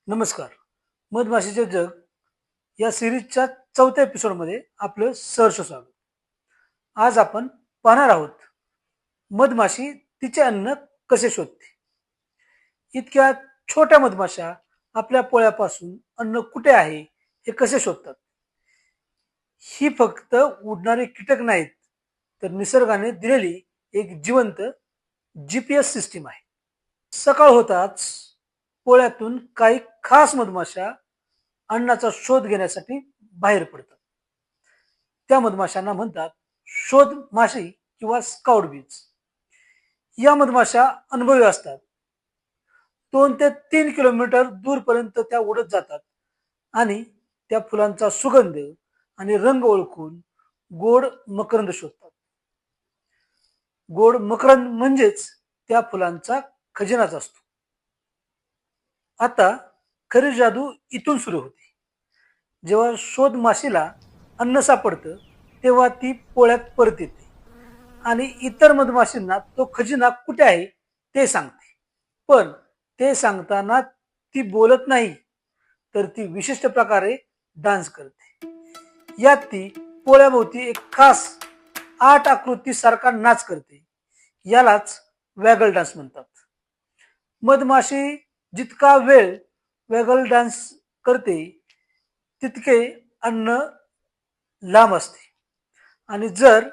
नमस्कार. मधमाशीचे जग या सिरीजच्या चौथ्या एपिसोडमध्ये आपलं सहर्ष स्वागत. आज आपण पाहणार आहोत मधमाशी तिचे अन्न कसे शोधते. इतक्या छोट्या मधमाशा आपल्या पोळ्यापासून अन्न कुठे आहे हे कसे शोधतात. ही फक्त उडणारे कीटक नाहीत, तर निसर्गाने दिलेली एक जिवंत GPS सिस्टीम आहे. सकाळ होताच पोळ्यातून काही खास मधमाशा अन्नाचा शोध घेण्यासाठी बाहेर पडतात. त्या मधमाशांना म्हणतात शोध माशी किंवा स्काउट बीज. या मधमाशा अनुभवी असतात. 2 ते 3 किलोमीटर दूरपर्यंत त्या उडत जातात आणि त्या फुलांचा सुगंध आणि रंग ओळखून गोड मकरंद शोधतात. गोड मकरंद म्हणजेच त्या फुलांचा खजिनाच असतो. आता खरी जादू इथून सुरू होते. जेव्हा शोध माशीला अन्न सापडतं तेव्हा ती पोळ्यात परत येते आणि इतर मधमाशींना तो खजिना कुठे आहे ते सांगते. पण ते सांगताना ती बोलत नाही, तर ती विशिष्ट प्रकारे डान्स करते. यात ती पोळ्याभोवती एक खास 8 आकृती सारखा नाच करते. यालाच वॅगल डान्स म्हणतात. मधमाशी जितका वेळ वॅगल डान्स करते तितके अन्न लांब असते आणि जर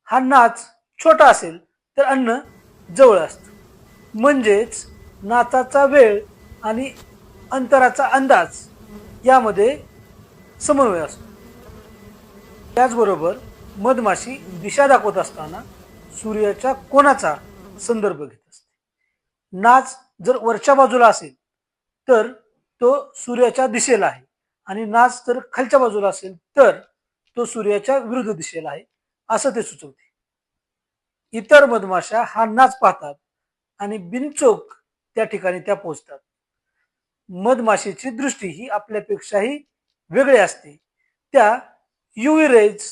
हा नाच छोटा असेल तर अन्न जवळ असतं. म्हणजेच नाचाचा वेळ आणि अंतराचा अंदाज यामध्ये समन्वय असतो. त्याचबरोबर मधमाशी दिशा दाखवत असताना सूर्याच्या कोणाचा संदर्भ घेत असते. नाच जर वरच्या बाजूला असेल तर तो सूर्याच्या दिशेला आहे आणि नाच जर खालच्या बाजूला असेल तर तो सूर्याच्या विरुद्ध दिशेला आहे असं ते सुचवते. इतर मधमाशा हा नाच पाहतात आणि बिनचोक त्या ठिकाणी त्या पोहोचतात. मधमाशीची दृष्टी ही आपल्यापेक्षाही वेगळी असते. त्या UV रेज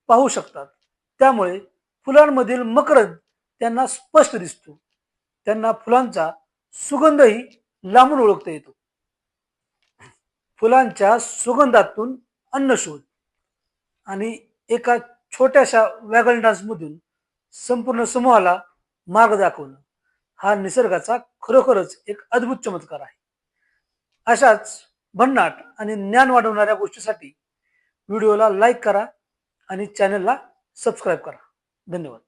पाहू शकतात. त्यामुळे फुलांमधील मकरंद त्यांना स्पष्ट दिसतो. त्यांना फुलांचा सुगंधही लांबून ओळखता येतो. फुलांच्या सुगंधातून अन्न शोध आणि एका छोट्याशा वॅगल डान्स मधून संपूर्ण समूहाला मार्ग दाखवणं हा निसर्गाचा खरोखरच एक अद्भुत चमत्कार आहे. अशाच भन्नाट आणि ज्ञान वाढवणाऱ्या गोष्टीसाठी व्हिडिओला लाईक करा आणि चॅनलला सबस्क्राईब करा. धन्यवाद.